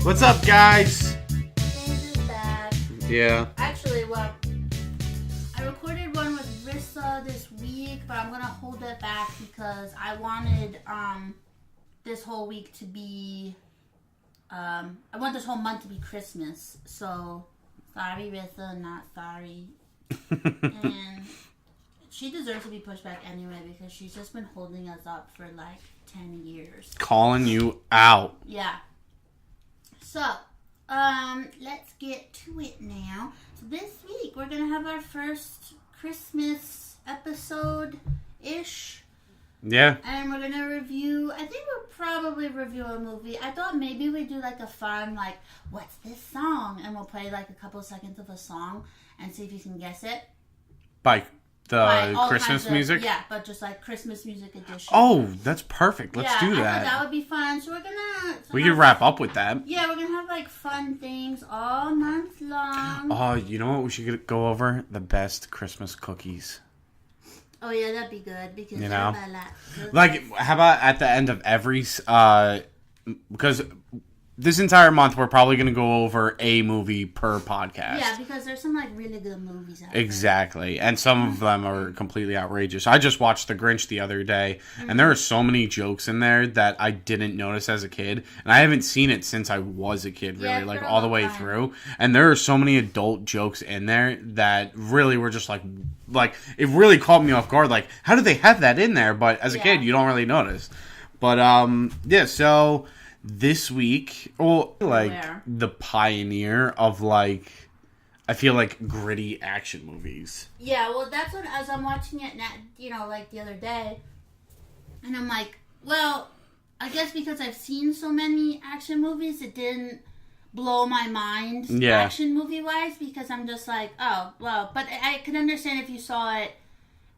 What's up, guys? James is back. Yeah. Actually, well, I recorded one with Rissa this week, but I'm gonna hold it back because I wanted this whole week to be I want this whole month to be Christmas. So sorry, Rissa, not sorry. And she deserves to be pushed back anyway because she's just been holding us up for like 10 years. Calling you out. Yeah. So, let's get to it now. So this week we're gonna have our first Christmas episode-ish. Yeah. And we're gonna review, I think we'll probably review a movie. I thought maybe we'd do like a fun, like, what's this song? And we'll play like a couple seconds of a song and see if you can guess it. By the All Christmas kinds of- music? Yeah, but just like Christmas music edition. Oh, that's perfect. Let's do I that. thought that would be fun. So we're gonna... We can wrap up with that. Yeah, we're gonna have like fun things all month long. Oh, you know what we should go over? The best Christmas cookies. Oh yeah, that'd be good because You know? everybody likes cookies. Like, how about at the end of every... because this entire month we're probably going to go over a movie per podcast. Yeah, because there's some like really good movies out there. Exactly. And some of them are completely outrageous. I just watched The Grinch the other day, and there are so many jokes in there that I didn't notice as a kid. And I haven't seen it since I was a kid, really, Yeah, like for a all the long way time. through. And there are so many adult jokes in there that really were just like it really caught me off guard. Like, how did they have that in there? But as a Yeah. kid, you don't really notice. But, yeah, so... This week, well, like, Where? the pioneer of, like, I feel like gritty action movies. Yeah, well, that's what as I'm watching it now, you know, like the other day, and I'm like, well, I guess because I've seen so many action movies, it didn't blow my mind, Yeah. action movie wise, because I'm just like, oh, well, but I can understand if you saw it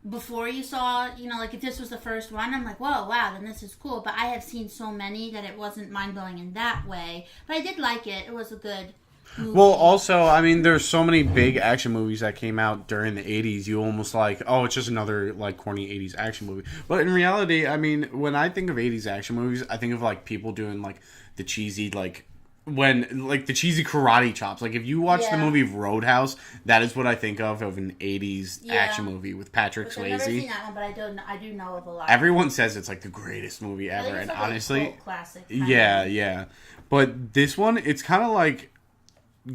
before you saw, you know, like if this was the first one, I'm like, whoa, wow, then this is cool. But I have seen so many that it wasn't mind-blowing in that way. But I did like it. It was a good movie. Well, also, I mean, there's so many big action movies that came out during the 80s. You almost like, oh, it's just another, like, corny 80s action movie. But in reality, I mean, when I think of 80s action movies, I think of, like, people doing, like, the cheesy, like, the cheesy karate chops. Like, if you watch the Yeah. movie Roadhouse, that is what I think of an 80s Yeah. action movie with Patrick Which I've never seen Swayze. that one, but I do know of a lot. Everyone says it's, like, the greatest movie I think ever. it's And like a honestly... cult classic. kind Yeah, of. yeah. But this one, it's kind of like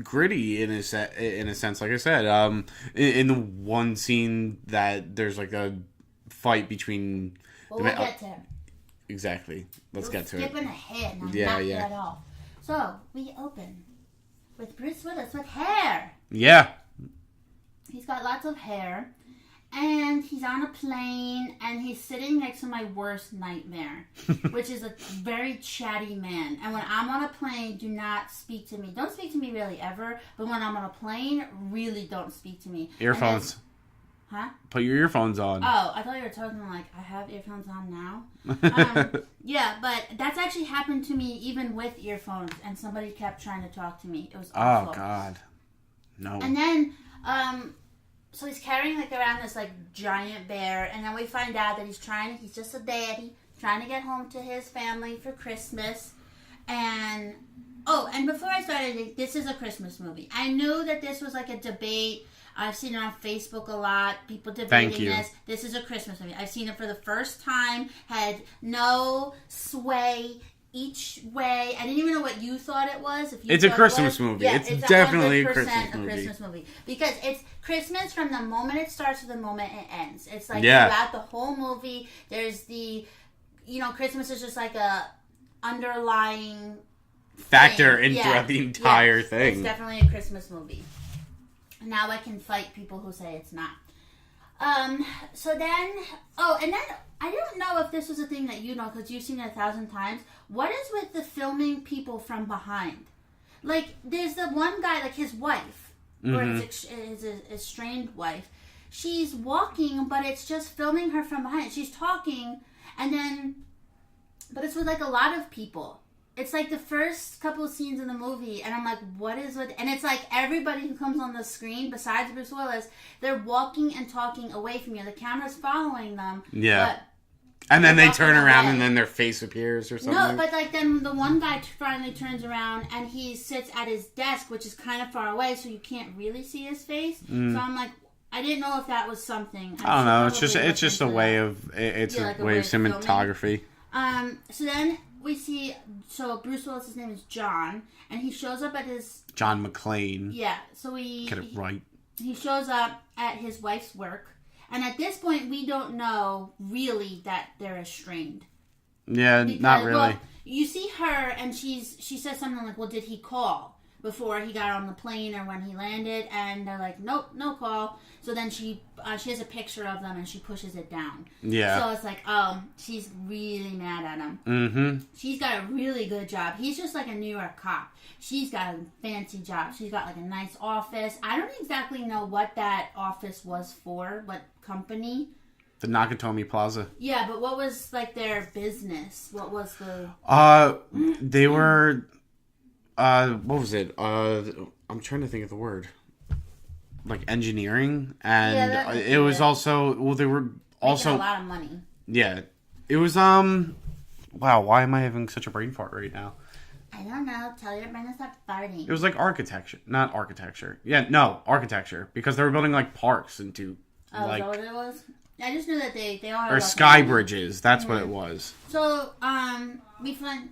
gritty in a sense. Like I said, in the one scene that there's like a fight between. Well, we'll get to it. Exactly. Let's get to it. Skipping ahead, and I'm Yeah, knocking yeah. it off. So we open with Bruce Willis with hair. Yeah. He's got lots of hair. And he's on a plane, and he's sitting next to my worst nightmare, which is a very chatty man. And when I'm on a plane, do not speak to me. Don't speak to me really ever, but when I'm on a plane, really don't speak to me. Earphones. Huh? Put your earphones on. Oh, I thought you were talking like, I have earphones on now. Yeah, but that's actually happened to me even with earphones, and somebody kept trying to talk to me. It was awful. Oh God. No. And then, so he's carrying like around this like giant bear, and then we find out that he's just a daddy, trying to get home to his family for Christmas. And, and before I started, this is a Christmas movie. I knew that this was like a debate. I've seen it on Facebook a lot. People debating Thank you. this. This is a Christmas movie. I've seen it for the first time. Had no sway each way. I didn't even know what you thought it was. If you It's a thought it Christmas was. movie. Yeah, It's definitely a 100% Christmas movie. because it's Christmas from the moment it starts to the moment it ends. It's like Yeah. throughout the whole movie. There's Christmas is just like a underlying Factor thing. in throughout the entire It's thing. definitely a Christmas movie. Now I can fight people who say it's not. So then, and then I don't know if this was a thing that you know because you've seen it 1,000 times. What is with the filming people from behind? Like, there's the one guy, like his wife, or his estranged wife. She's walking, but it's just filming her from behind. She's talking, but it's with like a lot of people. It's like the first couple of scenes in the movie, and I'm like, what is with... And it's like everybody who comes on the screen, besides Bruce Willis, they're walking and talking away from you. The camera's following them. Yeah. But And then they walking turn around away. and then their face appears or something. No, but like then the one guy finally turns around and he sits at his desk, which is kind of far away, so you can't really see his face. So I'm like, I didn't know if that was something. I don't know. It's just a way of like a way of cinematography. So then we see. So Bruce Willis's name is John, and he shows up at his John McClane. Yeah. So he Get it right. He shows up at his wife's work. And at this point, we don't know really that they're estranged. Yeah, Because, not really. Well, you see her, and she says something like, well, did he call before he got on the plane or when he landed? And they're like, nope, no call. So then she has a picture of them, and she pushes it down. Yeah. So it's like, oh, she's really mad at him. Mm-hmm. She's got a really good job. He's just like a New York cop. She's got a fancy job. She's got like a nice office. I don't exactly know what that office was for, what company. The Nakatomi Plaza. Yeah, but what was like their business? What was the... They were... what was it? I'm trying to think of the word. Like engineering, and it was also... Well, they were also... Making a lot of money. Yeah. It was, Wow, why am I having such a brain fart right now? I don't know. Tell your brain to stop farting. It was like architecture. Not architecture. Yeah, no, architecture. Because they were building like parks into... Oh, like, is that what it was? I just knew that they all had... Or sky bridges. That's what it was. So, we find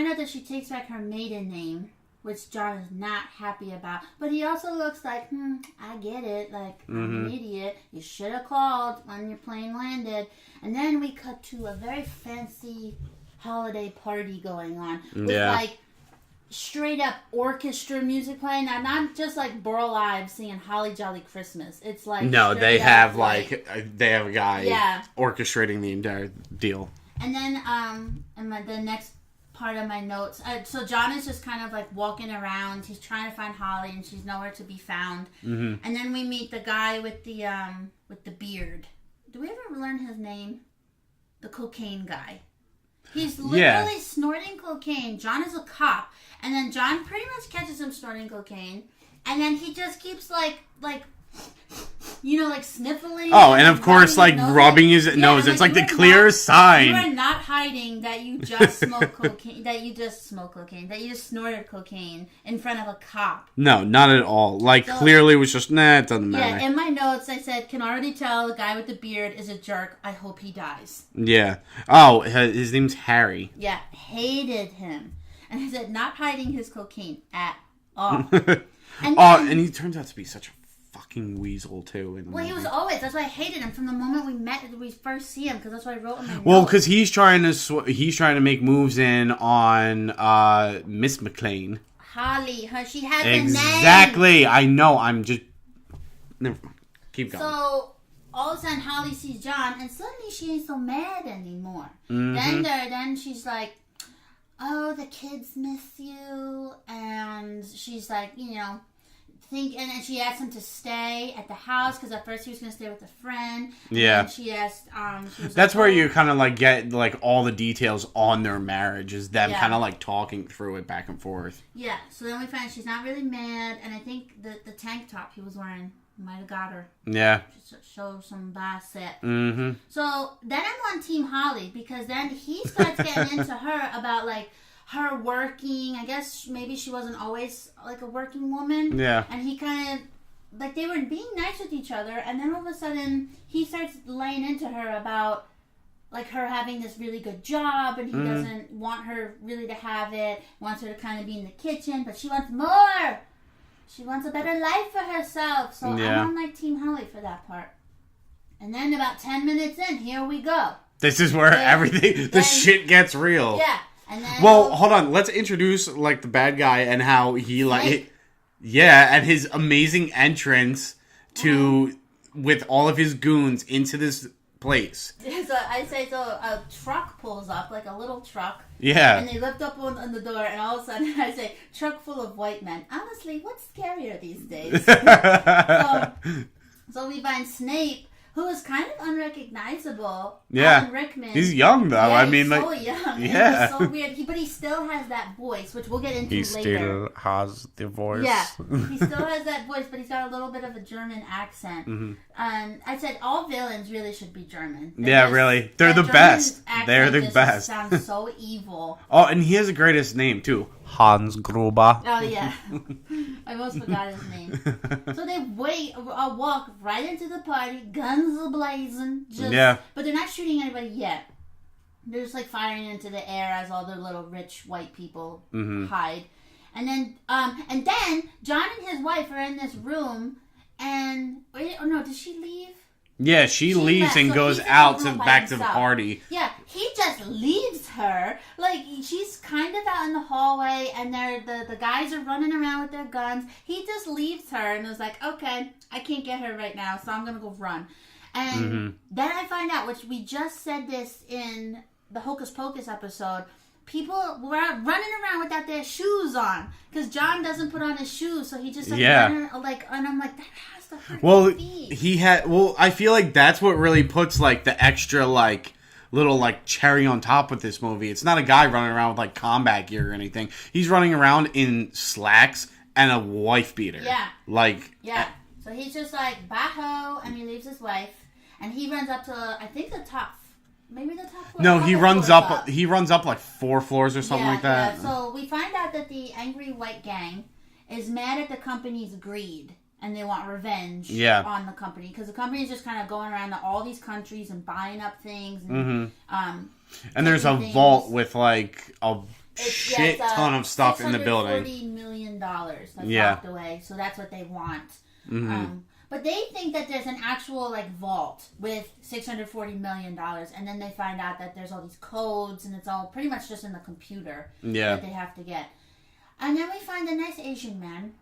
out that she takes back her maiden name, which John is not happy about. But he also looks like, I get it. Like, I'm an idiot. You should have called when your plane landed. And then we cut to a very fancy holiday party going on. With, like, straight up orchestra music playing. Now, not just like Burl Ives singing Holly Jolly Christmas. It's like... No, they have, they have a guy orchestrating the entire deal. And then, the next part of my notes. So John is just kind of like walking around. He's trying to find Holly, and she's nowhere to be found. Mm-hmm. And then we meet the guy with the beard. Do we ever learn his name? The cocaine guy. He's literally snorting cocaine. John is a cop, and then John pretty much catches him snorting cocaine, and then he just keeps like sniffling. Oh, and of course, rubbing his nose. It's like the clearest sign. You are not hiding that you just smoke cocaine. That you just snorted cocaine in front of a cop. No, not at all. Clearly, it was just it doesn't matter. Yeah, in my notes, I said, can already tell the guy with the beard is a jerk. I hope he dies. Yeah. Oh, his name's Harry. Yeah, hated him, and I said, not hiding his cocaine at all. And he turns out to be such a fucking weasel too. He was always. That's why I hated him from the moment we first see him, because that's what I wrote in my notes. Well, because he's trying to make moves in on Miss McClane. Holly, she has a name. Exactly. I know. I'm just. Never mind. Keep going. So all of a sudden, Holly sees John, and suddenly she ain't so mad anymore. Mm-hmm. Then she's like, "Oh, the kids miss you," and she's like, and she asked him to stay at the house, because at first he was going to stay with a friend. Yeah. And she asked, that's where you kind of get all the details on their marriage, is them kind of talking through it back and forth. Yeah. So then we find she's not really mad, and I think the tank top he was wearing might have got her. Yeah. Just to show some bicep. Mm-hmm. So then I'm on Team Holly, because then he starts getting into her about her working. I guess maybe she wasn't always a working woman. Yeah. And he kind of they were being nice with each other, and then all of a sudden he starts laying into her about her having this really good job, and he doesn't want her really to have it. Wants her to kind of be in the kitchen, but she wants more. She wants a better life for herself. So I'm on Team Holly for that part. And then about 10 minutes in, here we go. This is where the shit gets real. Yeah. And then, hold on. Let's introduce the bad guy and how he and his amazing entrance with all of his goons into this place. So I say a truck pulls up, a little truck. Yeah. And they lift up on the door, and all of a sudden I say, truck full of white men. Honestly, what's scarier these days? So we find Snape, who is kind of unrecognizable. Yeah. Alan Rickman. He's young, though. Yeah, I mean, he's like... so young. Yeah. He's so weird. But he still has that voice, which we'll get into later. Still has the voice. Yeah. He still has that voice, but he's got a little bit of a German accent. I said all villains really should be German. Really. They're the best. They're the best. Sounds so evil. Oh, and he has the greatest name, too. Hans Gruber. Oh, yeah. I almost forgot his name. So they walk right into the party, guns a-blazing. But they're not shooting anybody yet. They're just, like, firing into the air as all the little rich white people hide. And then John and his wife are in this room, and... Oh, no, did she leave? Yeah, she leaves and goes out back to the party. Yeah, he just leaves her. Like, she's kind of out in the hallway, and the guys are running around with their guns. He just leaves her and was like, okay, I can't get her right now, so I'm going to go run. And then I find out, which we just said this in the Hocus Pocus episode, people were running around without their shoes on. Because John doesn't put on his shoes, so he just running, and I'm like, that has to hurt his feet. I feel like that's what really puts, like, the extra, like, little, like, cherry on top with this movie. It's not a guy running around with, like, combat gear or anything. He's running around in slacks and a wife beater. Yeah. Yeah. So he's just like, bah-ho, and he leaves his wife. And he runs up to, I think, the top floor. No, he runs up like 4 floors or something like that. Yeah. So we find out that the angry white gang is mad at the company's greed, and they want revenge on the company, because the company is just kind of going around to all these countries and buying up things. And, and there's a vault with like a shit ton of stuff in the building. $640 million that's locked away, so that's what they want. But they think that there's an actual, like, vault with $640 million, and then they find out that there's all these codes, and it's all pretty much just in the computer that they have to get. And then we find a nice Asian man,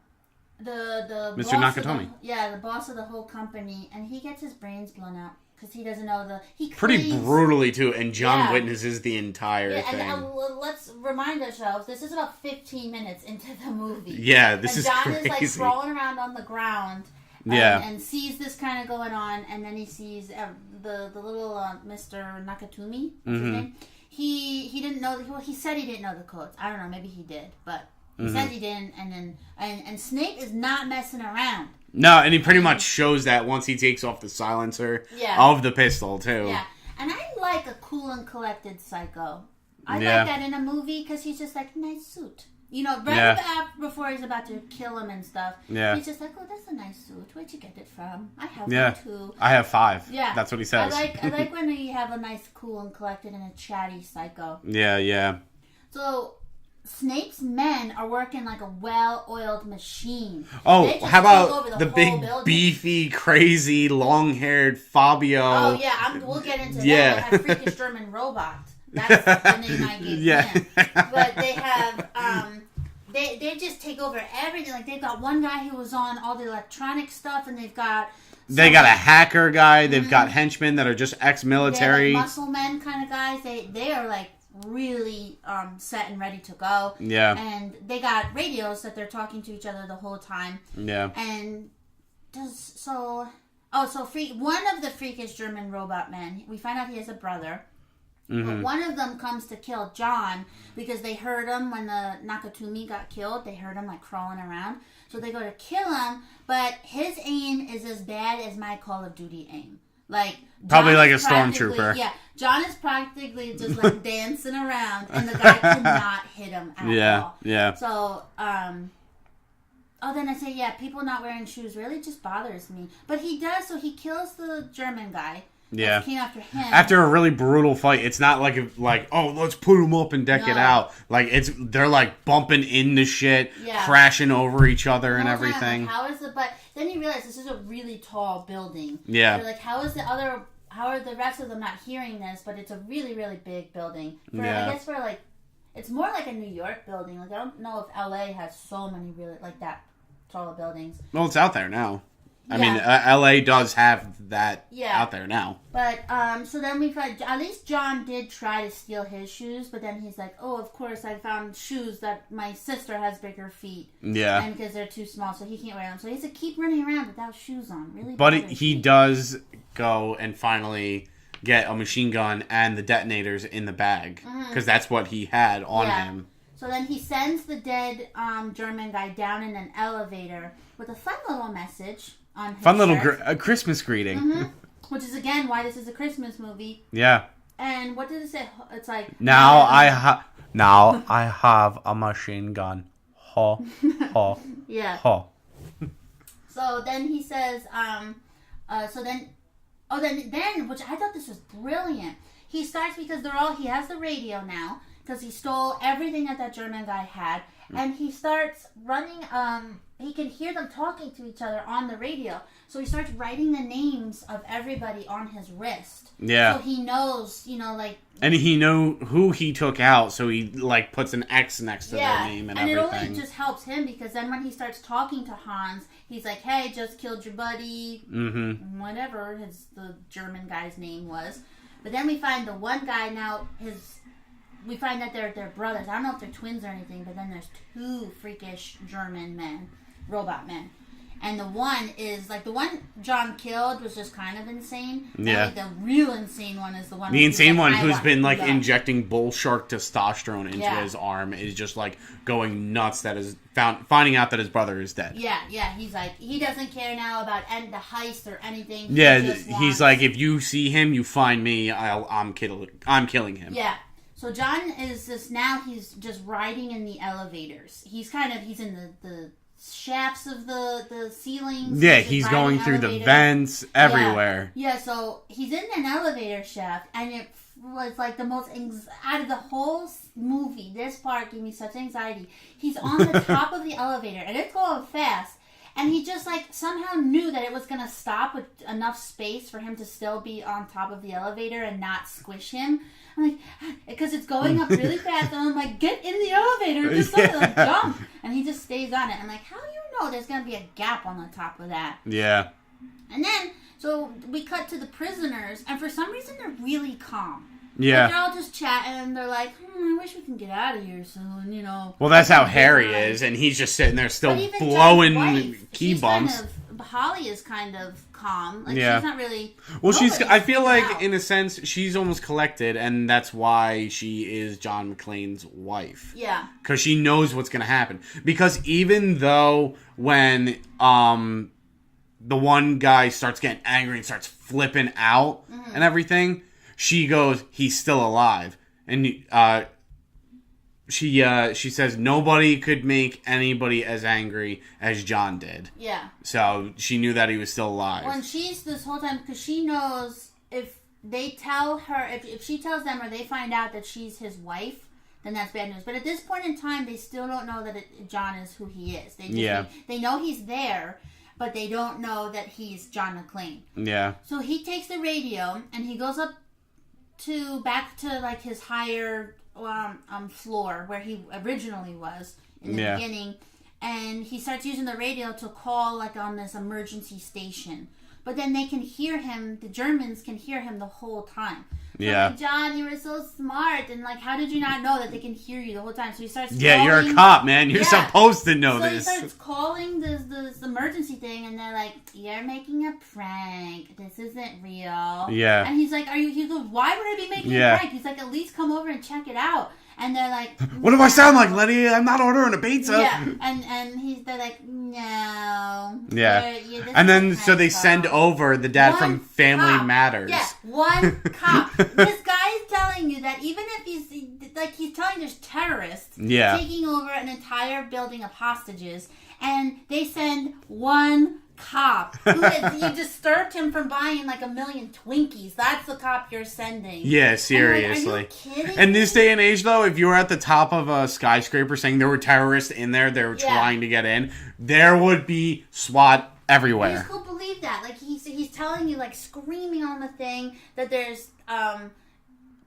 the Mr. Nakatomi. The boss of the whole company, and he gets his brains blown out because he doesn't know pretty brutally, too, and John witnesses the entire thing. And let's remind ourselves, this is about 15 minutes into the movie. Yeah, this is John crazy. is, like, crawling around on the ground. And sees this kind of going on, and then he sees the little Mr. Nakatomi. What's his name? He didn't know. Well, he said he didn't know the codes. I don't know. Maybe he did, but he said he didn't. And Snape is not messing around. No, and he pretty much shows that once he takes off the silencer of the pistol too. Yeah, and I like a cool and collected psycho. I like that in a movie because he's just like, nice suit. You know, before he's about to kill him and stuff, he's just like, oh, that's a nice suit. Where'd you get it from? I have one too. I have 5. Yeah. That's what he says. I like when you have a nice, cool and collected and a chatty psycho. Yeah. So, Snape's men are working like a well-oiled machine. Oh, how about the big, building. Beefy, crazy, long-haired Fabio? Oh, yeah, we'll get into that. They have freakish German robots. That's the name I gave him. But they have, they just take over everything. Like, they've got one guy who was on all the electronic stuff, and they've got... They got a hacker guy. They've got henchmen that are just ex-military. They're like muscle men kind of guys. They are, like, really set and ready to go. Yeah. And they got radios that they're talking to each other the whole time. Yeah. And one of the freakish German robot men, we find out he has a brother. But one of them comes to kill John because they heard him when the Nakatomi got killed. They heard him, like, crawling around. So they go to kill him, but his aim is as bad as my Call of Duty aim. Like, probably like a stormtrooper. Yeah, John is practically just, like, dancing around, and the guy cannot hit him at all. Yeah. So, then I say, people not wearing shoes really just bothers me. But he does, so he kills the German guy. Yeah. Came after him. After a really brutal fight, it's not like oh, let's put him up and deck it out. Like, they're like bumping into shit, crashing over each other and everything. But then you realize this is a really tall building. Yeah. You're like, how are the rest of them not hearing this? But it's a really, really big building. I guess for like, it's more like a New York building. Like, I don't know if LA has so many really like that tall buildings. Well, it's out there now. I mean, LA does have that Yeah. out there now. But, so then we find, at least John did try to steal his shoes, but then he's like, oh, of course, I found shoes that my sister has bigger feet. Yeah. And because they're too small, so he can't wear them. So he has to keep running around without shoes on. Really. But he does go and finally get a machine gun and the detonators in the bag. Because that's what he had on him. So then he sends the dead German guy down in an elevator with a fun little message on his Fun little shirt. Christmas greeting. Which is, again, why this is a Christmas movie. Yeah. And what did it say? It's like... Now I have a machine gun. Ha, ha, yeah. ha. So then he says, then, which I thought this was brilliant. He starts, because he has the radio now, because he stole everything that German guy had, and he starts running, he can hear them talking to each other on the radio, so he starts writing the names of everybody on his wrist. Yeah. So he knows, And he knew who he took out, so he, puts an X next to their name and everything. And it only just helps him, because then when he starts talking to Hans, he's like, hey, just killed your buddy, whatever the German guy's name was. But then we find the one guy now, we find that they're brothers. I don't know if they're twins or anything, but then there's two freakish German men, robot men. And the one is, the one John killed was just kind of insane. Yeah. And, the real insane one is the one... The insane one who's been, injecting bull shark testosterone into his arm is just, going nuts that is finding out that his brother is dead. Yeah, he's like, he doesn't care now about the heist or anything. Yeah, he's like, if you see him, you find me, I'm killing him. Yeah. So John is he's just riding in the elevators. He's in the shafts of the ceilings. Yeah, he's going through the vents everywhere. Yeah, so he's in an elevator shaft, and it was the most out of the whole movie. This part gave me such anxiety. He's on the top of the elevator, and it's going fast. And he just, somehow knew that it was going to stop with enough space for him to still be on top of the elevator and not squish him. I'm like, because it's going up really fast. And I'm like, get in the elevator. Just jump. And he just stays on it. I'm like, how do you know there's going to be a gap on the top of that? Yeah. And then, so we cut to the prisoners. And for some reason, they're really calm. Yeah. They're all just chatting, and they're like, I wish we can get out of here soon, Well, that's how Harry is, and he's just sitting there still blowing key bumps. Holly is kind of calm. She's not really... Well, I feel in a sense, she's almost collected, and that's why she is John McClane's wife. Yeah. Because she knows what's going to happen. Because even though when the one guy starts getting angry and starts flipping out and everything... She goes, he's still alive. And she says, nobody could make anybody as angry as John did. Yeah. So she knew that he was still alive. Well, and she's this whole time, because she knows if they tell her, if she tells them or they find out that she's his wife, then that's bad news. But at this point in time, they still don't know that John is who he is. They know he's there, but they don't know that he's John McClane. Yeah. So he takes the radio, and he goes up back to his higher floor where he originally was in the beginning, and he starts using the radio to call on this emergency station. But then they can hear him. The Germans can hear him the whole time. So John, you were so smart, and how did you not know that they can hear you the whole time? So he starts. Yeah, you're a cop, man. You're supposed to know this. So he starts calling this emergency thing, and they're like, "You're making a prank. This isn't real." Yeah. And he's like, "Are you?" He goes, "Why would I be making a prank?" He's like, "At least come over and check it out." And they're like, "What do I sound like, Letty? I'm not ordering a pizza." Yeah, and they're like, "No." Yeah. And then so they send over the dad from Family Matters. Yeah, one cop. This guy is telling you that even if he's telling there's terrorists taking over an entire building of hostages, and they send one cop who you disturbed him from buying a million Twinkies. That's the cop you're sending. Yeah, seriously. Are you kidding In this day and age, though, if you were at the top of a skyscraper saying there were terrorists in there, they were trying to get in, there would be SWAT everywhere. I just can't believe that. He's telling you, screaming on the thing that there's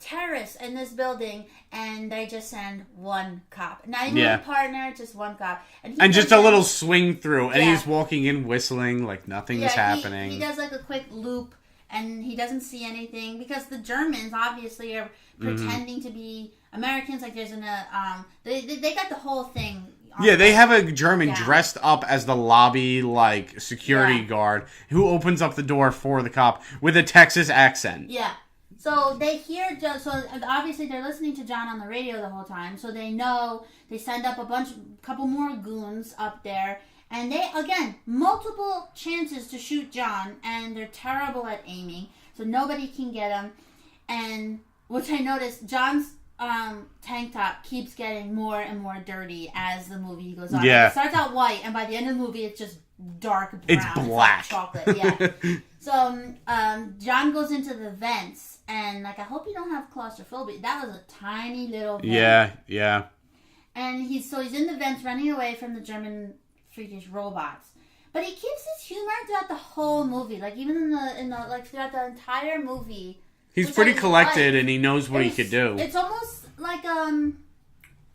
terrorists in this building, and they just send one cop. Not even a partner, just one cop. And just a little swing through, and he's walking in whistling like nothing is happening. He does like a quick loop, and he doesn't see anything, because the Germans obviously are pretending to be Americans. Like there's they got the whole thing. They have a German dressed up as the lobby, like, security guard who opens up the door for the cop with a Texas accent. Yeah. So they hear, so obviously they're listening to John on the radio the whole time, so they know, they send up couple more goons up there, and they, again, multiple chances to shoot John, and they're terrible at aiming, so nobody can get him, and, which I noticed, John's tank top keeps getting more and more dirty as the movie goes on. Yeah. Like, it starts out white, and by the end of the movie, it's just dark brown. It's black. It's like chocolate, yeah. So, John goes into the vents, and, like, I hope you don't have claustrophobia. That was a tiny little vent. Yeah. And he's in the vents running away from the German freakish robots. But he keeps his humor throughout the whole movie. Like, even in the like, throughout the entire movie. He's pretty collected, and he knows what he could do. It's almost like an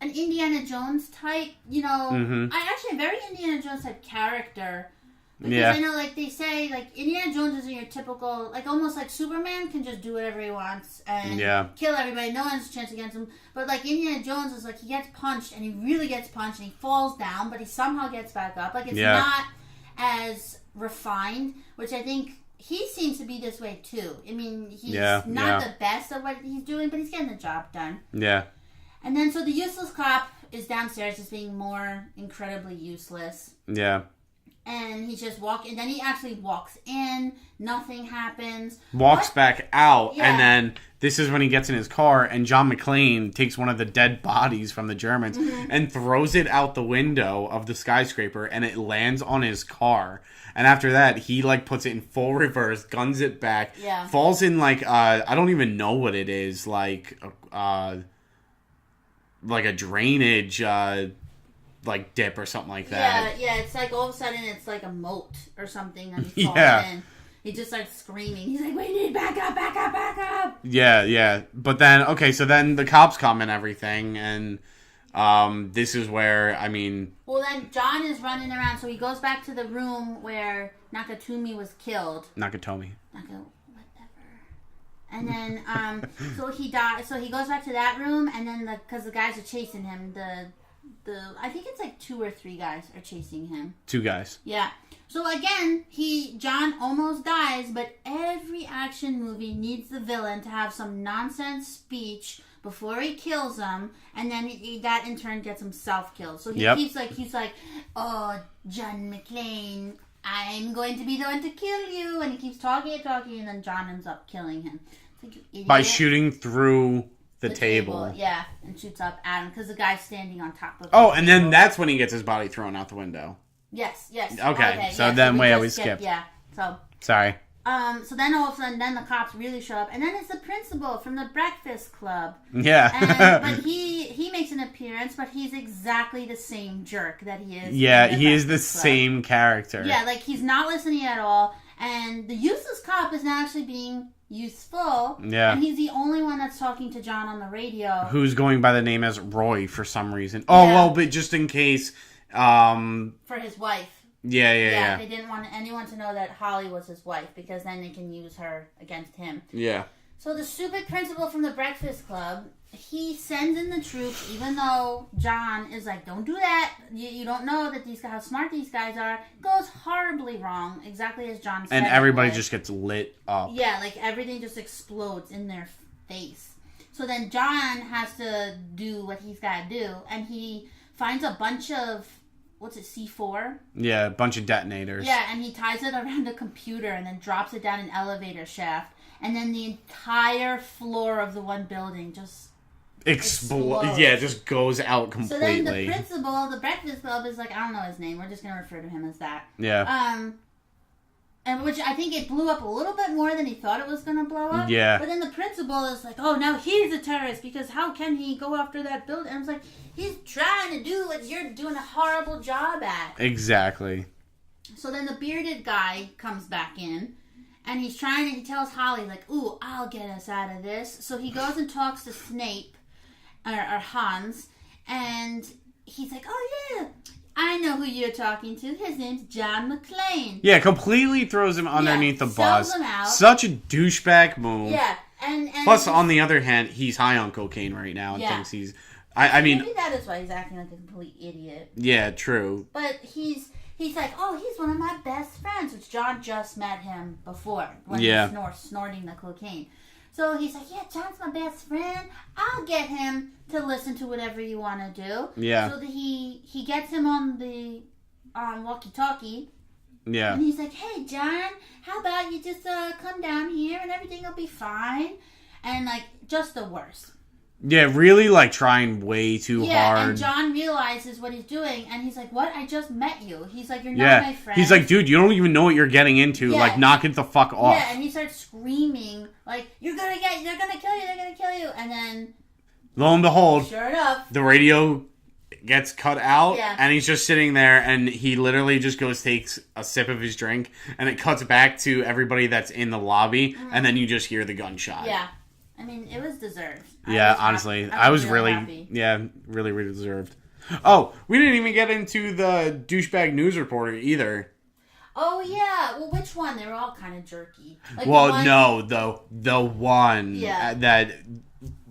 Indiana Jones type, I actually a very Indiana Jones type character. Because I know, like, they say, like, Indiana Jones isn't your typical, like, almost like Superman can just do whatever he wants and kill everybody. No one's a chance against him. But, like, Indiana Jones is, like, he gets punched, and he really gets punched, and he falls down, but he somehow gets back up. Like, it's not as refined, which I think he seems to be this way, too. I mean, he's not the best at what he's doing, but he's getting the job done. Yeah. And then, so the useless cop is downstairs just being more incredibly useless. Yeah. And he's just walking, and then he actually walks in, nothing happens. Walks back out, and then this is when he gets in his car, and John McClane takes one of the dead bodies from the Germans and throws it out the window of the skyscraper, and it lands on his car. And after that, he, like, puts it in full reverse, guns it back, falls in, like, I don't even know what it is, like a drainage, like dip or something like that. Yeah, it's like all of a sudden it's like a moat or something that he falls in. He just starts screaming. He's like, we need back up, back up, back up. Yeah. But then, so then the cops come and everything, and this is where, I mean... Well, then John is running around, so he goes back to the room where Nakatomi was killed. Nakatomi. And then, so he dies. So he goes back to that room, and then because the guys are chasing him, I think it's like 2 or 3 guys are chasing him. 2 guys. Yeah. So again, John almost dies, but every action movie needs the villain to have some nonsense speech before he kills him, and then that in turn gets him self-killed. So he's like, oh, John McClane, I'm going to be the one to kill you, and he keeps talking, and then John ends up killing him. It's like, you idiot. By shooting through the table. Yeah, and shoots up at him because the guy's standing on top of him. Oh, and then that's when he gets his body thrown out the window. Yes. Okay, so then we skipped. Yeah, so... Sorry. So then all of a sudden, then the cops really show up, and then it's the principal from the Breakfast Club. Yeah. But he makes an appearance, but he's exactly the same jerk that he is. Yeah, he is the same character. Yeah, like he's not listening at all, and the useless cop is now actually being useful. Yeah. And he's the only one that's talking to John on the radio. Who's going by the name as Roy for some reason. Oh, well, but just in case... For his wife. Yeah. They didn't want anyone to know that Holly was his wife, because then they can use her against him. Yeah. So the stupid principal from the Breakfast Club, he sends in the troops, even though John is like, don't do that. You don't know that how smart these guys are. It goes horribly wrong, exactly as John said. And everybody just gets lit up. Yeah, like everything just explodes in their face. So then John has to do what he's got to do, and he finds a bunch of... What's it, C4? Yeah, a bunch of detonators. Yeah, and he ties it around a computer and then drops it down an elevator shaft. And then the entire floor of the one building just explodes. Yeah, it just goes out completely. So then the principal of the Breakfast Club is like, I don't know his name. We're just going to refer to him as that. Yeah. And which I think it blew up a little bit more than he thought it was going to blow up. Yeah. But then the principal is like, oh, now he's a terrorist because how can he go after that building? And I was like, he's trying to do what you're doing a horrible job at. Exactly. So then the bearded guy comes back in, And he's trying to, he tells Holly, like, ooh, I'll get us out of this. So he goes and talks to Snape, or Hans, and he's like, oh yeah, I know who you're talking to. His name's John McClane. Yeah, completely throws him underneath the bus. Sells him out. Such a douchebag move. Yeah, and plus, on the other hand, he's high on cocaine right now and thinks he's... I mean... Maybe that is why he's acting like a complete idiot. Yeah, true. But he's like, oh, he's one of my best friends, which John just met him before when he was snorting the cocaine. So he's like, yeah, John's my best friend. I'll get him to listen to whatever you want to do. Yeah. So that he gets him on the walkie-talkie. Yeah. And he's like, hey, John, how about you just come down here and everything will be fine? And, like, just the worst. Yeah, really, like, trying way too hard. Yeah, and John realizes what he's doing, and he's like, what? I just met you. He's like, you're not my friend. He's like, dude, you don't even know what you're getting into. Yeah. Like, knock it the fuck off. Yeah, and he starts screaming, like, they're gonna kill you, they're gonna kill you. And then... lo and behold, sure enough, the radio gets cut out, yeah. and he's just sitting there, and he literally just takes a sip of his drink, and it cuts back to everybody that's in the lobby, and then you just hear the gunshot. Yeah. I mean, it was deserved. Honestly. I was really happy. Yeah, really, really deserved. Oh, we didn't even get into the douchebag news reporter either. Oh, yeah. Well, which one? They were all kind of jerky. Like no, the one that...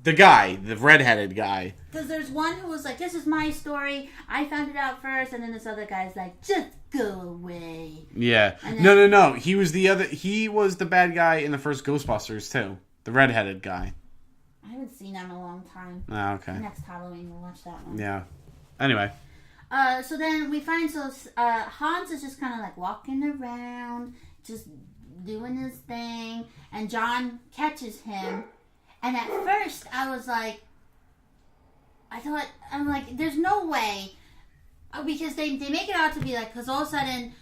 the guy, the redheaded guy. Because there's one who was like, this is my story. I found it out first. And then this other guy's like, just go away. Yeah. Then, no. He was the bad guy in the first Ghostbusters, too. The redheaded guy. I haven't seen that in a long time. Oh, okay. Next Halloween, we'll watch that one. Yeah. Anyway. So then we find, Hans is just kind of like walking around, just doing his thing. And John catches him. And at first, I'm like, there's no way. Because they make it out to be like, because all of a sudden,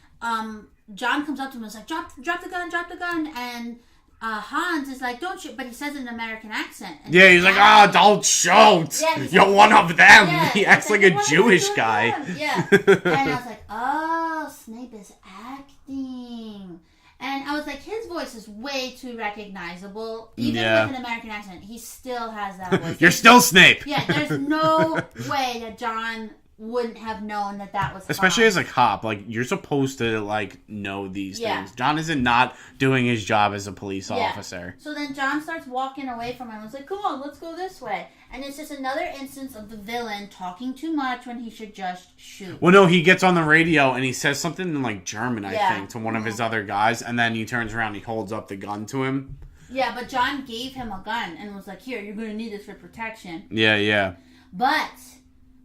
John comes up to him and is like, drop the gun. And Hans is like, don't shoot. But he says it in an American accent. And he's like, don't shoot. Yeah, you're one of them. Yeah, he acts like a Jewish guy. Yeah. And I was like, oh, Snape is acting. And I was like, his voice is way too recognizable. Even with an American accent, he still has that voice. You're still Snape. Yeah, there's no way that John wouldn't have known that was especially Hans. As a cop. Like, you're supposed to, like, know these things. John isn't not doing his job as a police officer. So then John starts walking away from him. I was like, come on, let's go this way. And it's just another instance of the villain talking too much when he should just shoot. Well, no, he gets on the radio and he says something in, like, German, I think, to one of his other guys. And then he turns around and he holds up the gun to him. Yeah, but John gave him a gun and was like, here, you're going to need this for protection. Yeah. But...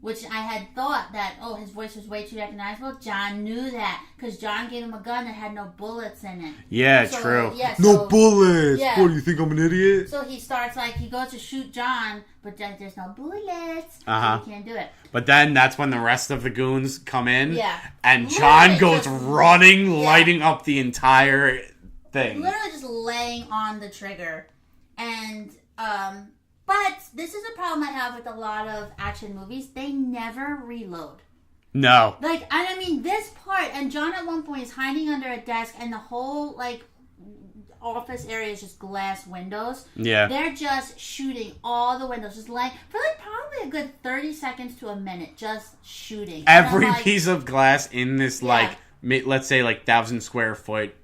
which I had thought that, his voice was way too recognizable. John knew that because John gave him a gun that had no bullets in it. Yeah, true. Yeah, no bullets! Yeah. What, do you think I'm an idiot? So he starts, he goes to shoot John, but there's no bullets. Uh-huh. So he can't do it. But then that's when the rest of the goons come in. Yeah. And John goes running, lighting up the entire thing. Literally just laying on the trigger. And, but this is a problem I have with a lot of action movies. They never reload. No. Like, and I mean, this part, and John at one point is hiding under a desk, and the whole, office area is just glass windows. Yeah. They're just shooting all the windows, just laying, for, probably a good 30 seconds to a minute, just shooting. Every piece of glass in this, let's say, 1,000 square foot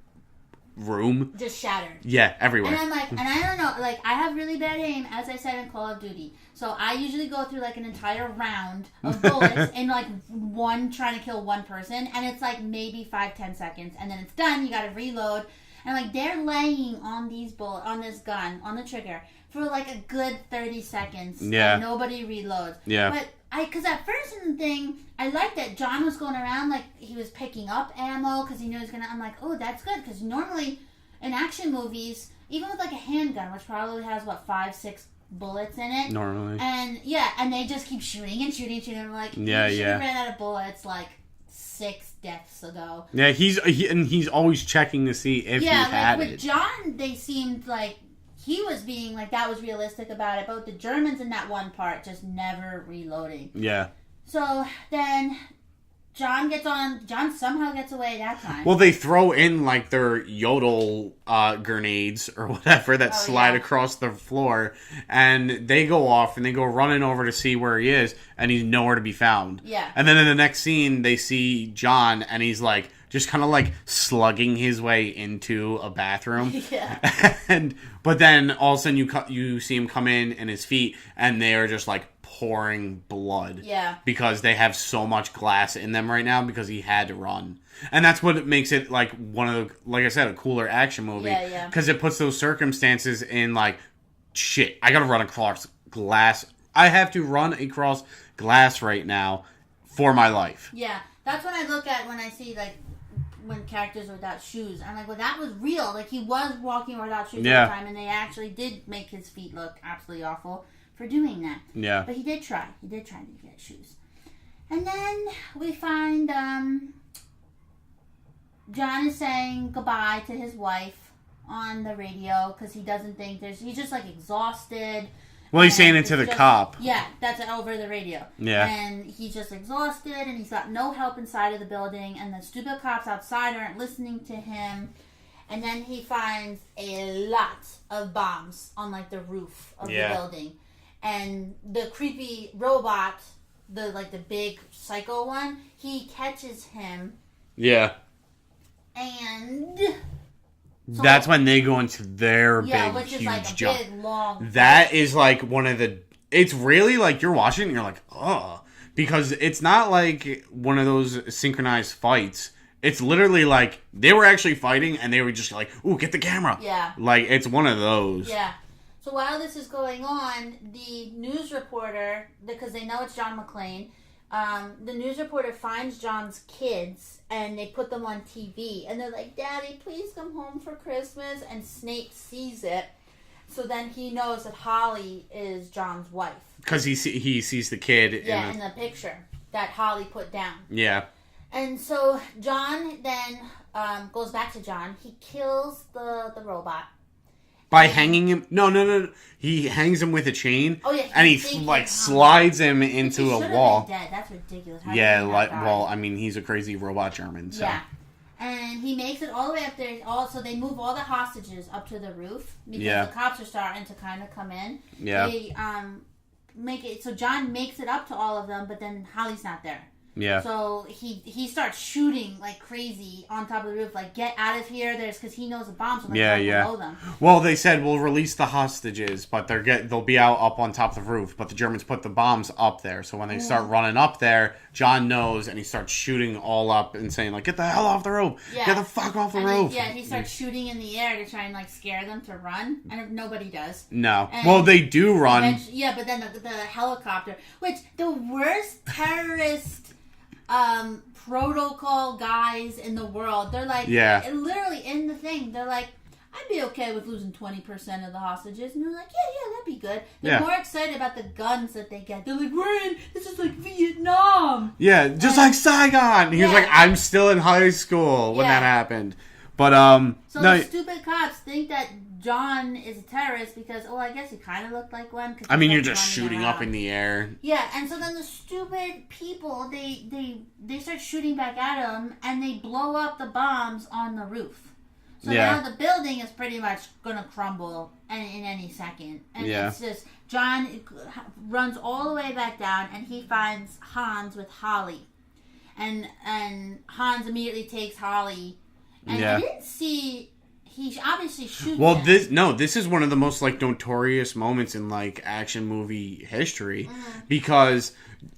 room just shattered. Yeah, everywhere. And I'm like, and I don't know, I have really bad aim, as I said in Call of Duty. So I usually go through an entire round of bullets in trying to kill one person, and it's maybe 5-10 seconds, and then it's done. You got to reload, and they're laying on this gun on the trigger for a good 30 seconds. Yeah. And nobody reloads. Yeah. But because at first in the thing, I liked that John was going around he was picking up ammo because he knew he was gonna. I'm like, oh, that's good, because normally in action movies, even with a handgun, which probably has 5-6 bullets in it, normally, and they just keep shooting and shooting and shooting. I'm like, yeah, ran out of bullets 6 deaths ago. Yeah, he's always checking to see if he had with John, they seemed he was being that was realistic about it, but with the Germans in that one part just never reloading. Yeah. So then John somehow gets away that time. Well, they throw in like their yodel grenades or whatever that slide across the floor, and they go off and they go running over to see where he is, and he's nowhere to be found. Yeah. And then in the next scene, they see John, and he's like just kind of like slugging his way into a bathroom. Yeah. But then all of a sudden you see him come in and his feet, and they are just like pouring blood. Yeah. Because they have so much glass in them right now because he had to run. And that's what makes it like one of the, like I said, a cooler action movie. Yeah. Because it puts those circumstances in like, shit, I gotta run across glass. I have to run across glass right now for my life. Yeah. That's what I look at when I see like when characters are without shoes. I'm like, well, that was real. Like he was walking without shoes all the time, and they actually did make his feet look absolutely awful for doing that. Yeah. But he did try. He did try to get shoes. And then we find John is saying goodbye to his wife on the radio because he doesn't think he's just like exhausted. Well, he's saying it to the cop. Yeah, that's over the radio. Yeah. And he's just exhausted, and he's got no help inside of the building, and the stupid cops outside aren't listening to him. And then he finds a lot of bombs on like the roof of the building. And the creepy robot, the big psycho one, he catches him. Yeah. And so that's when they go into their big, which is huge like a jump. big, long. That is like one of the. It's really like you're watching and you're like, oh, because it's not like one of those synchronized fights. It's literally like they were actually fighting and they were just like, ooh, get the camera. Yeah. Like it's one of those. Yeah. So while this is going on, the news reporter, because they know it's John McClane, the news reporter finds John's kids and they put them on TV. And they're like, Daddy, please come home for Christmas. And Snape sees it. So then he knows that Holly is John's wife. Because he sees the kid in the picture that Holly put down. Yeah. And so John then goes back to John. He kills the robot. By hanging him? No. He hangs him with a chain. Oh, yeah. And he slides him into a wall. Been dead. That's ridiculous. I mean, he's a crazy robot German. So. Yeah. And he makes it all the way up there. So they move all the hostages up to the roof because the cops are starting to kind of come in. Yeah. They make it so John makes it up to all of them, but then Holly's not there. Yeah. So he starts shooting like crazy on top of the roof, like get out of here. Because he knows the bombs will below them. Well, they said we'll release the hostages, but they'll be out up on top of the roof. But the Germans put the bombs up there, so when they start running up there, John knows and he starts shooting all up and saying like, "Get the hell off the roof! Yeah. Get the fuck off the roof!" He starts shooting in the air to try and like scare them to run, and nobody does. No. Well, they do run. But then the helicopter, which the worst terrorist. Protocol guys in the world. They're like, literally in the thing, they're like, I'd be okay with losing 20% of the hostages. And they're like, yeah, that'd be good. They're more excited about the guns that they get. They're like, this is like Vietnam. Yeah, just like Saigon. He was like, I'm still in high school when that happened. But, So the stupid cops think that John is a terrorist because, I guess he kind of looked like one. I mean, you're just shooting up in the air. Yeah, and so then the stupid people, they start shooting back at him, and they blow up the bombs on the roof. So now the building is pretty much going to crumble in any second. And it's just, John runs all the way back down, and he finds Hans with Holly. And Hans immediately takes Holly. And I didn't see... He obviously shoots him. This is one of the most like notorious moments in like action movie history because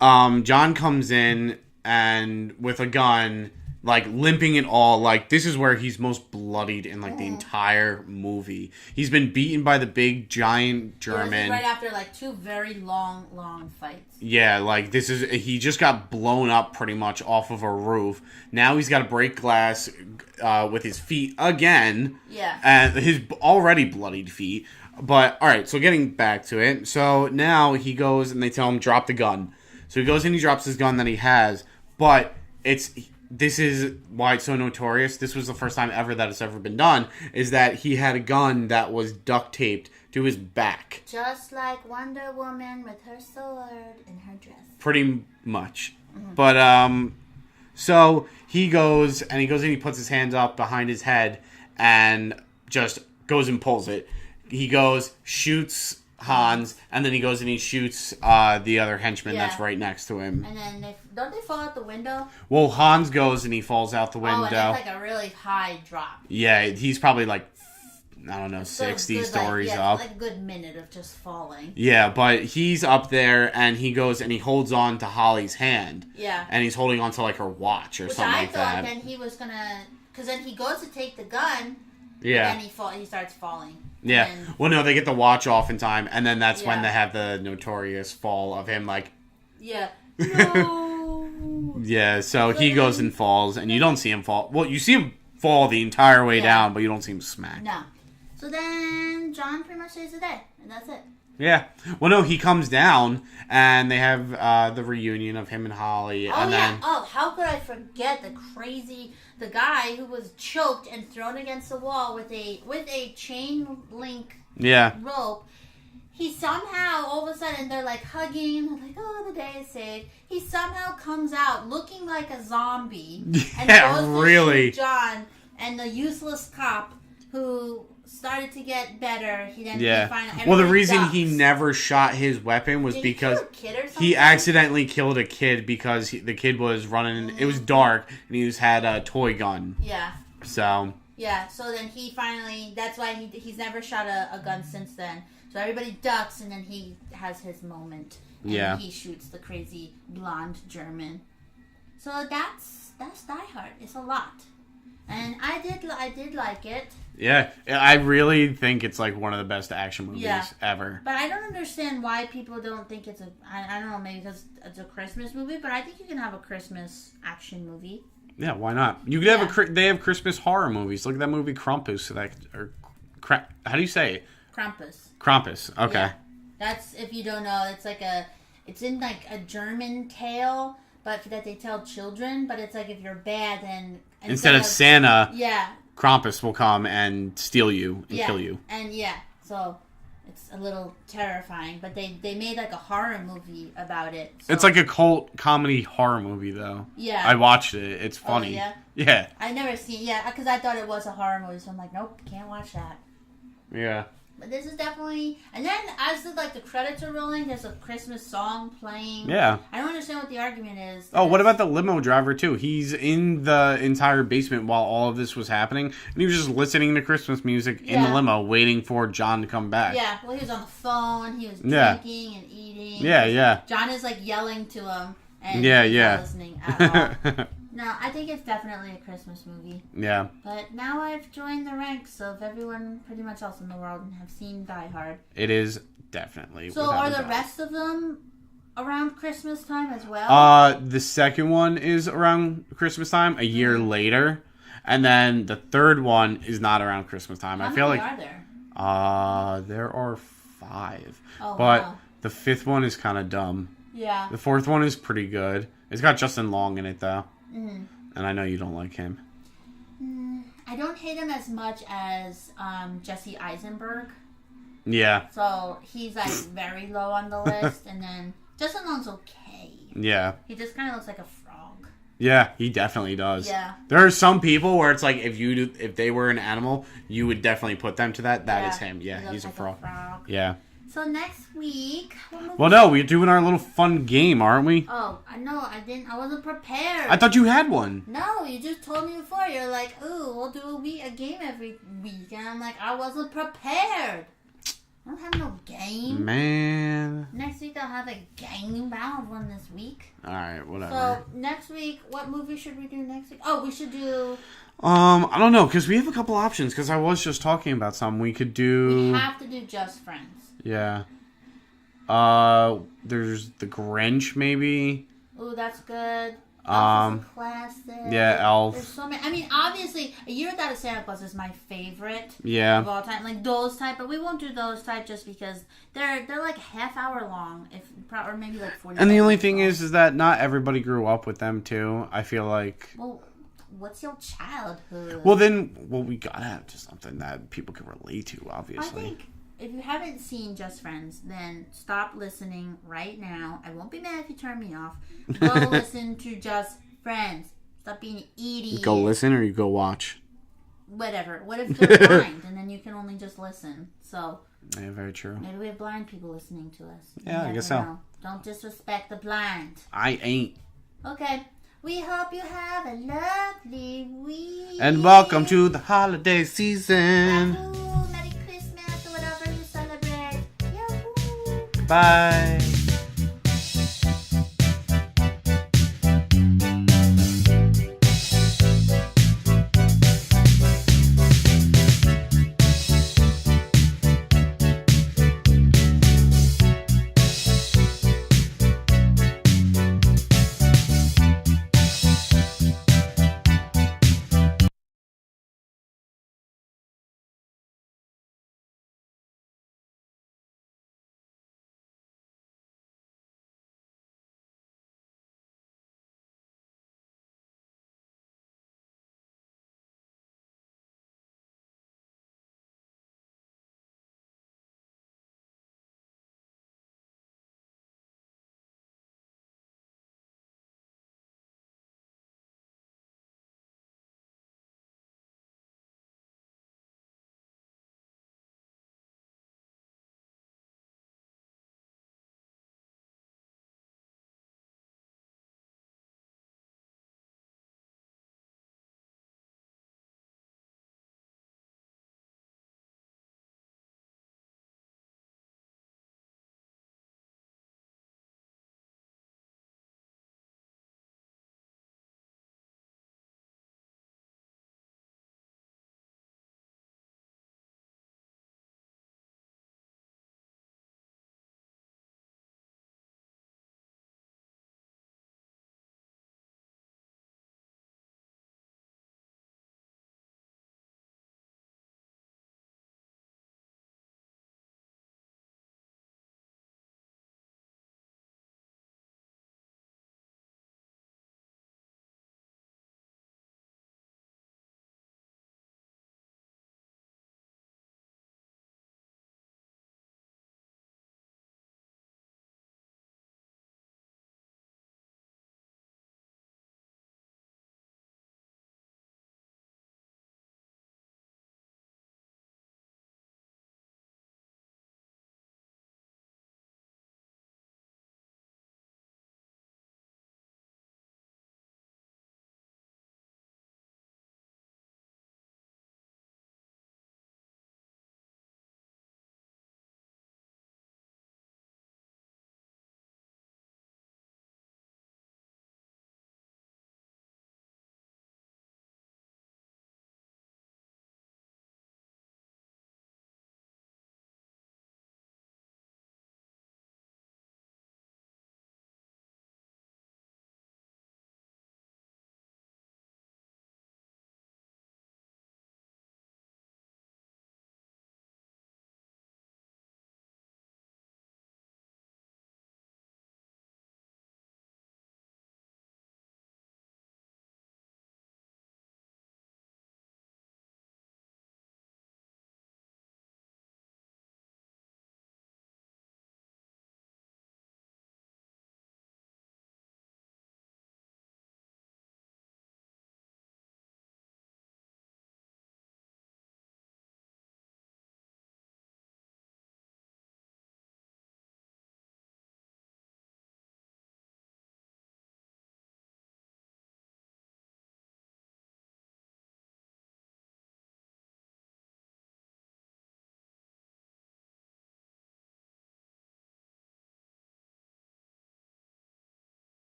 John comes in and with a gun, like limping and all, like this is where he's most bloodied in like the entire movie. He's been beaten by the big giant German. Right after like two very long fights. Yeah, like he just got blown up pretty much off of a roof. Now he's got to break glass with his feet again. Yeah. And his already bloodied feet. But, alright, so getting back to it. So now he goes and they tell him, drop the gun. So he goes and he drops his gun that he has. But this is why it's so notorious. This was the first time ever that it's ever been done. Is that he had a gun that was duct taped to his back. Just like Wonder Woman with her sword and her dress. Pretty much. Mm-hmm. But, So he goes and he puts his hands up behind his head and just goes and pulls it. He goes, shoots Hans, and then he goes and he shoots the other henchman that's right next to him. And then don't they fall out the window? Well, Hans goes and he falls out the window. Oh, and it's like a really high drop. Yeah, he's probably like, I don't know, 60 stories up. Like a good minute of just falling. Yeah, but he's up there and he goes and he holds on to Holly's hand. Yeah. And he's holding on to like her watch or something like that. Then he was gonna, because then he goes to take the gun. Yeah. And then he starts falling. Yeah. Then, well, no, they get the watch off in time, and then that's when they have the notorious fall of him, like. Yeah. No. Yeah. So he goes and falls, and you don't see him fall. Well, you see him fall the entire way down, but you don't see him smack. No. So then John pretty much saves the day, and that's it. Yeah. Well, no, he comes down, and they have the reunion of him and Holly. Oh, and yeah. Then, oh, how could I forget the guy who was choked and thrown against the wall with a chain link rope. He somehow, all of a sudden, they're like hugging, they're like, oh, the day is saved. He somehow comes out looking like a zombie. And goes to shoot John and the useless cop who started to get better. He Well, the reason he never shot his weapon was because he accidentally killed a kid because the kid was running. It was dark and he had a toy gun. Yeah. So. Yeah. So then he finally. That's why he's never shot a gun since then. So everybody ducks and then he has his moment. And he shoots the crazy blonde German. So that's Die Hard. It's a lot. And I did like it. Yeah, I really think it's like one of the best action movies ever. But I don't understand why people don't think it's I don't know, maybe because it's a Christmas movie, but I think you can have a Christmas action movie. Yeah, why not? You could have they have Christmas horror movies. Look at that movie Krampus. How do you say it? Krampus. Okay. Yeah. That's, if you don't know, it's in like a German tale, but that they tell children, but it's like if you're bad, then instead of Santa, Krampus will come and steal you and kill you. And so it's a little terrifying, but they made like a horror movie about it. So. It's like a cult comedy horror movie though. Yeah. I watched it. It's funny. Oh, yeah? Yeah. I never seen because I thought it was a horror movie, so I'm like, nope, can't watch that. Yeah. But this is definitely... And then as the credits are rolling, there's a Christmas song playing. Yeah. I don't understand what the argument is. Oh, what about the limo driver, too? He's in the entire basement while all of this was happening, and he was just listening to Christmas music in the limo, waiting for John to come back. Yeah, well, he was on the phone, he was drinking and eating. Yeah. John is, yelling to him, and he's not listening at all. No, I think it's definitely a Christmas movie. Yeah. But now I've joined the ranks of everyone pretty much else in the world and have seen Die Hard. It is definitely. So are the rest of them around Christmas time as well? The second one is around Christmas time, a year later. And then the third one is not around Christmas time. How many are there? There are 5. Oh, but wow. The 5th one is kind of dumb. Yeah. The 4th one is pretty good. It's got Justin Long in it, though. Mm-hmm. And I know you don't like him. I don't hate him as much as Jesse Eisenberg. Yeah. So he's very low on the list, and then Justin Long's okay. Yeah. He just kind of looks like a frog. Yeah, he definitely does. Yeah. There are some people where it's like if they were an animal, you would definitely put them to that. That is him. Yeah, he's a frog. Yeah. So next week... Well, no, we're doing our little fun game, aren't we? Oh, no, I didn't. I wasn't prepared. I thought you had one. No, you just told me before. You're like, ooh, we'll do a game every week. And I'm like, I wasn't prepared. I don't have no game. Man. Next week I'll have a game, but I don't have one this week. Alright, whatever. So, next week, what movie should we do next week? Oh, we should do... I don't know, because we have a couple options, because I was just talking about some. We could do... We have to do Just Friends. Yeah. There's The Grinch, maybe. Ooh, that's good. Elf is a classic. Yeah, Elf. There's so many. I mean, obviously, A Year Without a Santa Claus is my favorite of all time. Like those type, but we won't do those type just because they're like half hour long, or maybe like 40. And the only thing is that not everybody grew up with them too. I feel like. Well, what's your childhood? Well, we gotta have just something that people can relate to. Obviously. I think if you haven't seen Just Friends, then stop listening right now. I won't be mad if you turn me off. Go listen to Just Friends. Stop being an idiot. Go listen or you go watch. Whatever. What if they're blind and then you can only just listen? So. Yeah, very true. Maybe we have blind people listening to us. Yeah, I guess so. Know. Don't disrespect the blind. I ain't. Okay. We hope you have a lovely week. And welcome to the holiday season. Yahoo! Merry Christmas or whatever you celebrate. Yahoo! Bye.